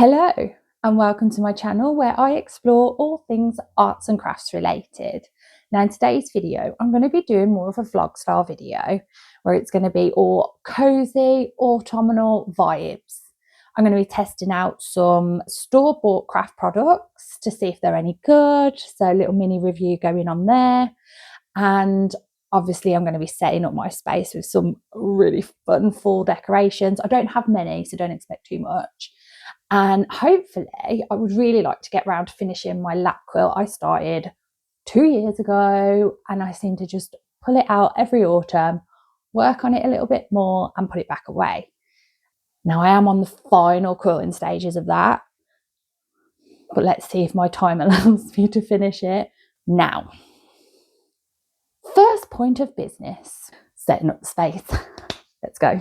Hello and welcome to my channel where I explore all things arts and crafts related. Now in today's video I'm going to be doing more of a vlog style video where it's going to be all cozy autumnal vibes. I'm going to be testing out some store-bought craft products to see if they're any good, so a little mini review going on there, and obviously I'm going to be setting up my space with some really fun fall decorations. I don't have many, so don't expect too much. And hopefully I would really like to get around to finishing my lap quilt I started 2 years ago, and I seem to just pull it out every autumn, work on it a little bit more and put it back away. Now I am on the final quilting stages of that, but let's see if my time allows me to finish it. Now, first point of business, setting up the space. Let's go.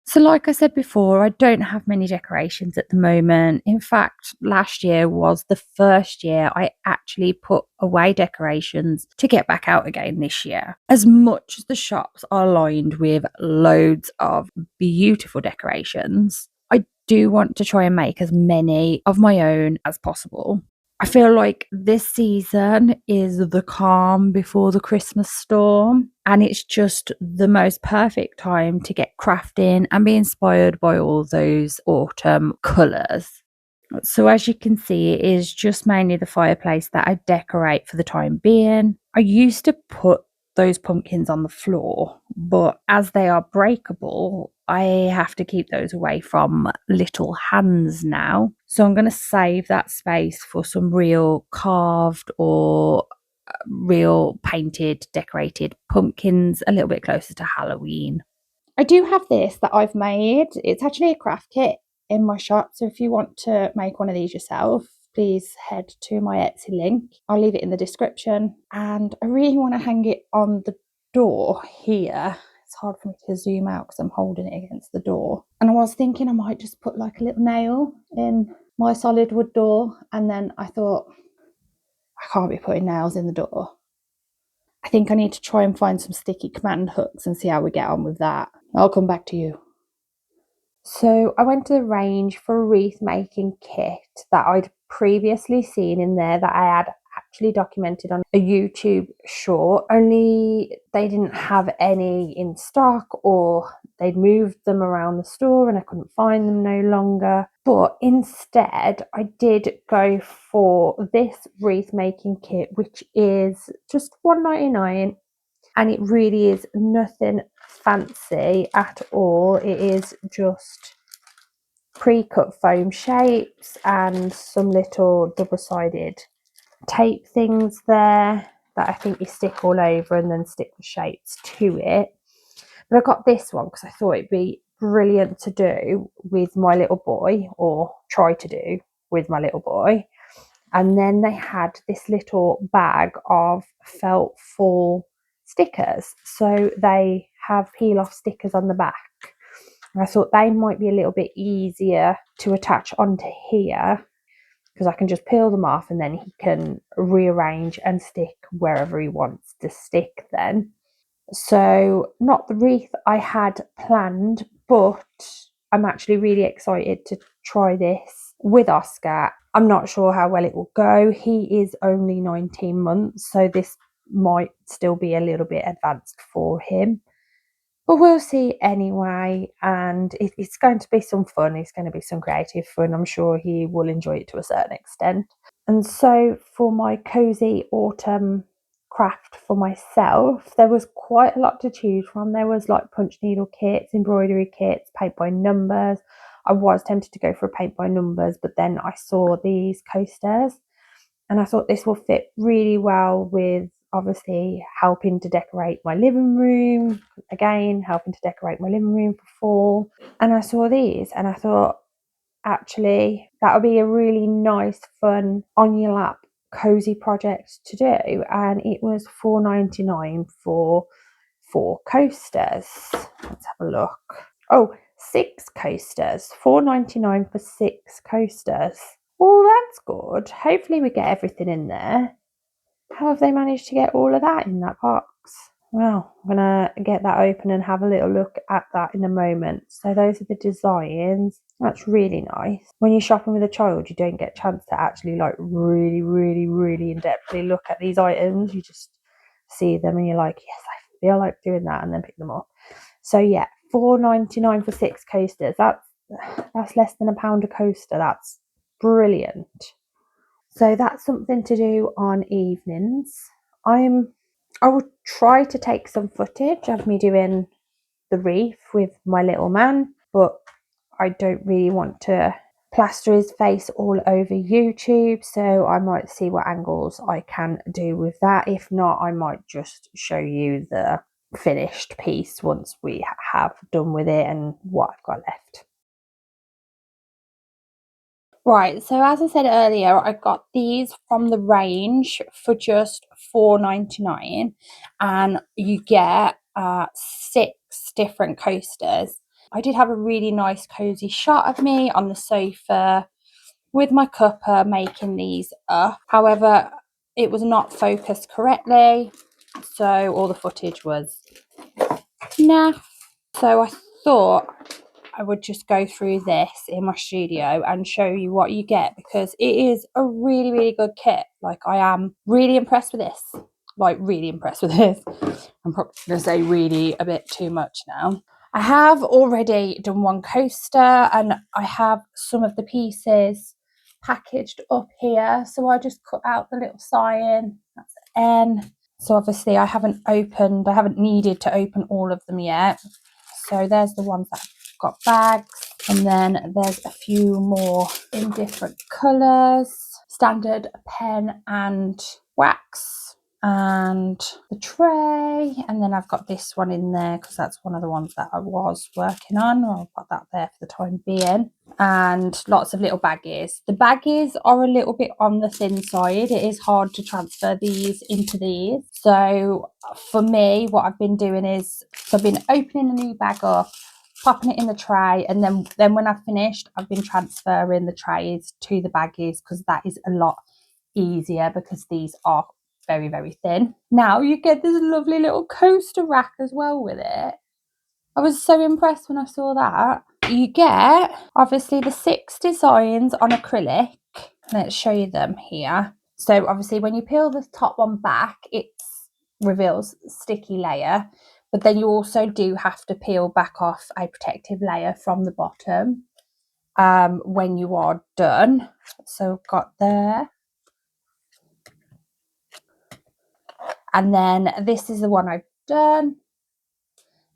So like I said before, I don't have many decorations at the moment. In fact, last year was the first year I actually put away decorations to get back out again this year. As much as the shops are lined with loads of beautiful decorations, I do want to try and make as many of my own as possible. I feel like this season is the calm before the Christmas storm, and it's just the most perfect time to get crafting and be inspired by all those autumn colours. So as you can see, it is just mainly the fireplace that I decorate for the time being. I used to put those pumpkins on the floor, but as they are breakable, I have to keep those away from little hands now. So I'm going to save that space for some real carved or real painted, decorated pumpkins a little bit closer to Halloween. I do have this that I've made. It's actually a craft kit in my shop, so if you want to make one of these yourself, please head to my Etsy link. I'll leave it in the description, and I really want to hang it on the door here. It's hard for me to zoom out because I'm holding it against the door, and I was thinking I might just put like a little nail in my solid wood door, and then I thought I can't be putting nails in the door. I think I need to try and find some sticky command hooks and see how we get on with that. I'll come back to you. So I went to the range for a wreath making kit that I'd previously seen in there that I had actually documented on a YouTube short, only they didn't have any in stock, or they'd moved them around the store and I couldn't find them no longer. But instead I did go for this wreath making kit, which is just $1.99, and it really is nothing fancy at all. It is just pre-cut foam shapes and some little double-sided tape things there that I think you stick all over and then stick the shapes to it. But I got this one because I thought it'd be brilliant to do with my little boy, or try to do with my little boy. And then they had this little bag of felt fall stickers, so they have peel off stickers on the back. And I thought they might be a little bit easier to attach onto here because I can just peel them off and then he can rearrange and stick wherever he wants to stick then. So not the wreath I had planned, but I'm actually really excited to try this with Oscar. I'm not sure how well it will go. He is only 19 months, so this might still be a little bit advanced for him. But we'll see anyway, and it's going to be some fun. It's going to be some creative fun. I'm sure he will enjoy it to a certain extent. And so for my cozy autumn craft for myself, there was quite a lot to choose from. There was like punch needle kits, embroidery kits, paint by numbers. I was tempted to go for a paint by numbers, but then I saw these coasters and I thought this will fit really well with obviously helping to decorate my living room. Again, helping to decorate my living room for fall. And I saw these and I thought, actually, that would be a really nice, fun, on your lap, cozy project to do. And it was $4.99 for 4 coasters. Let's have a look. Oh, 6 coasters. $4.99 for 6 coasters. Well, that's good. Hopefully we get everything in there. How have they managed to get all of that in that box? Well, I'm gonna get that open and have a little look at that in a moment. So those are the designs. That's really nice. When you're shopping with a child, you don't get a chance to actually like really in depthly look at these items. You just see them and you're like, yes, I feel like doing that, and then pick them up. So yeah, £4.99 for 6 coasters. That's less than £1 a coaster. That's brilliant. So that's something to do on evenings. I will try to take some footage of me doing the wreath with my little man, but I don't really want to plaster his face all over YouTube, so I might see what angles I can do with that. If not, I might just show you the finished piece once we have done with it and what I've got left. Right, so as I said earlier, I got these from the range for just £4.99, and you get 6 different coasters. I did have a really nice cozy shot of me on the sofa with my cuppa making these up. However, it was not focused correctly, so all the footage was naff. So I thought I would just go through this in my studio and show you what you get, because it is a really good kit. Like, I am really impressed with this. Like, really impressed with this. I'm probably going to say really a bit too much now. I have already done one coaster and I have some of the pieces packaged up here. So I just cut out the little sign. That's N. So obviously I haven't needed to open all of them yet. So there's the ones that have got bags, and then there's a few more in different colours, standard pen and wax, and the tray, and then I've got this one in there because that's one of the ones that I was working on. I'll put that there for the time being, and lots of little baggies. The baggies are a little bit on the thin side. It is hard to transfer these into these. So for me, what I've been doing is, I've been opening a new bag up, popping it in the tray, and then when I've finished, I've been transferring the trays to the baggies, because that is a lot easier, because these are very thin. Now you get this lovely little coaster rack as well with it. I was so impressed when I saw that. You get obviously the 6 designs on acrylic. Let's show you them here. So obviously when you peel the top one back, it reveals a sticky layer, but then you also do have to peel back off a protective layer from the bottom when you are done. So got there. And then this is the one I've done.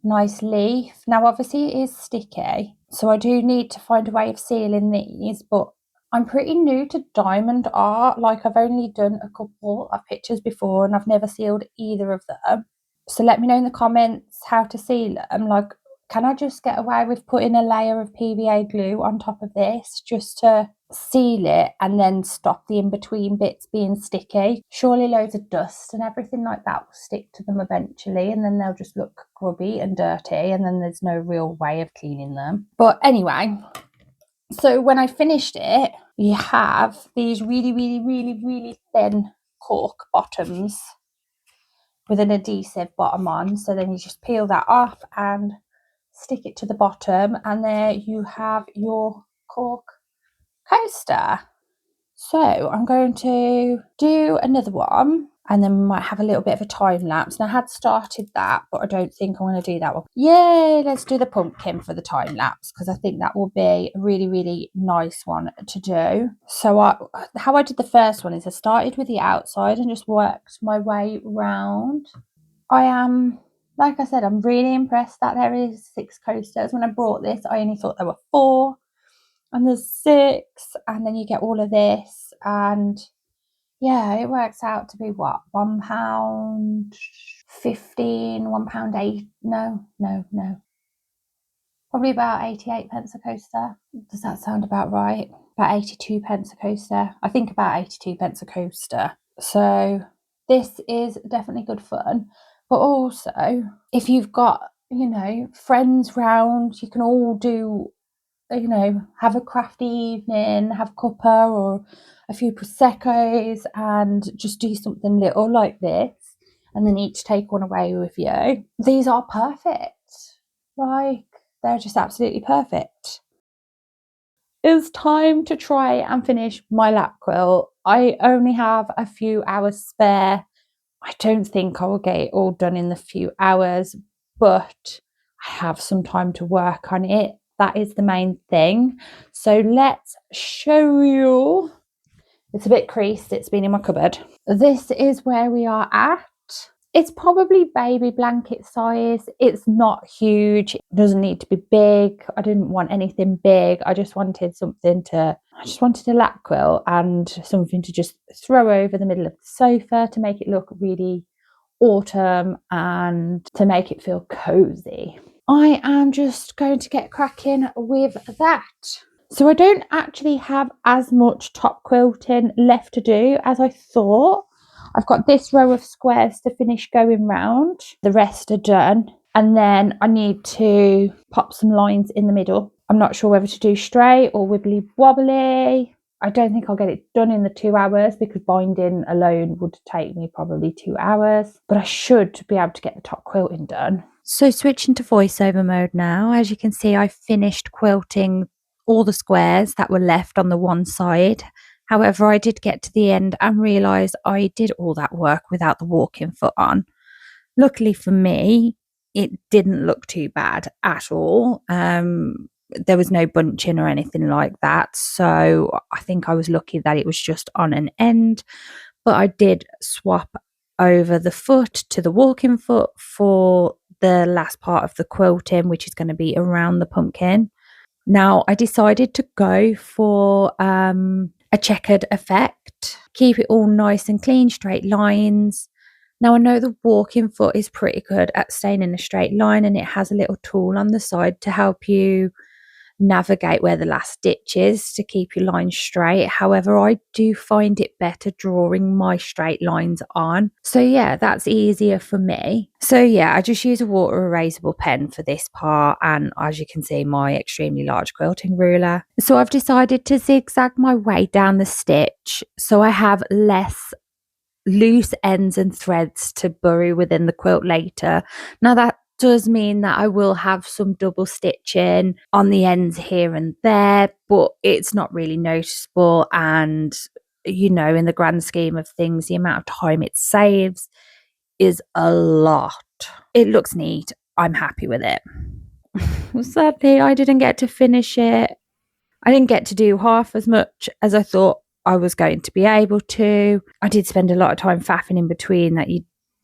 Nice leaf. Now obviously it is sticky, so I do need to find a way of sealing these, but I'm pretty new to diamond art. Like, I've only done a couple of pictures before and I've never sealed either of them. So let me know in the comments how to seal them. Like, can I just get away with putting a layer of PVA glue on top of this just to seal it and then stop the in-between bits being sticky? Surely loads of dust and everything like that will stick to them eventually, and then they'll just look grubby and dirty, and then there's no real way of cleaning them. But anyway, so when I finished it, you have these really thin cork bottoms with an adhesive bottom on. So then you just peel that off and stick it to the bottom, and there you have your cork coaster. So I'm going to do another one, and then we might have a little bit of a time lapse. And I had started that, but I don't think I'm going to do that one. Yay, let's do the pumpkin for the time lapse, because I think that will be a really nice one to do. So how I did the first one is I started with the outside and just worked my way round. Like I said, I'm really impressed that there is 6 coasters. When I brought this, I only thought there were 4, and there's 6, and then you get all of this, and yeah, it works out to be what, £1.15, £1.8, no, probably about 88 pence a coaster. Does that sound about right? About 82 pence a coaster. I think about 82 pence a coaster. So this is definitely good fun. But also, if you've got, friends round, you can all do, have a crafty evening, have a cuppa or a few Prosecco's, and just do something little like this. and then each take one away with you. These are perfect. Like, they're just absolutely perfect. It's time to try and finish my lap quilt. I only have a few hours spare. I don't think I will get it all done in the few hours, but I have some time to work on it. That is the main thing. So let's show you. It's a bit creased. It's been in my cupboard. This is where we are at. It's probably baby blanket size. It's not huge. It doesn't need to be big. I didn't want anything big. I just wanted a lap quilt and something to just throw over the middle of the sofa to make it look really autumn and to make it feel cozy. I am just going to get cracking with that. So I don't actually have as much top quilting left to do as I thought. I've got this row of squares to finish going round. The rest are done. And then I need to pop some lines in the middle. I'm not sure whether to do straight or wibbly wobbly. I don't think I'll get it done in the 2 hours because binding alone would take me probably 2 hours. But I should be able to get the top quilting done. So switching to voiceover mode now. As you can see, I finished quilting all the squares that were left on the one side. However, I did get to the end and realised I did all that work without the walking foot on. Luckily for me, it didn't look too bad at all. There was no bunching or anything like that. So I think I was lucky that it was just on an end. But I did swap over the foot to the walking foot for the last part of the quilting, which is going to be around the pumpkin. Now, I decided to go for a checkered effect, keep it all nice and clean, straight lines. Now, I know the walking foot is pretty good at staying in a straight line, and it has a little tool on the side to help you navigate where the last stitch is to keep your lines straight. However, I do find it better drawing my straight lines on. So yeah, that's easier for me. So yeah, I just use a water erasable pen for this part, and as you can see, my extremely large quilting ruler. So I've decided to zigzag my way down the stitch so I have less loose ends and threads to bury within the quilt later. Now that does mean that I will have some double stitching on the ends here and there, but it's not really noticeable. And, you know, in the grand scheme of things, the amount of time it saves is a lot. It looks neat. I'm happy with it. Sadly, I didn't get to finish it. I didn't get to do half as much as I thought I was going to be able to. I did spend a lot of time faffing in between that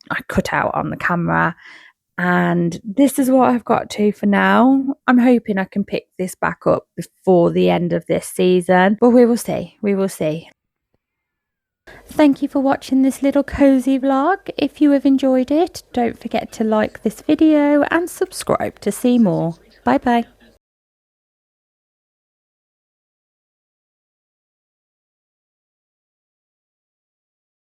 I cut out on the camera. And this is what I've got to for now. I'm hoping I can pick this back up before the end of this season, but we will see. We will see. Thank you for watching this little cozy vlog. If you have enjoyed it, don't forget to like this video and subscribe to see more. Bye bye.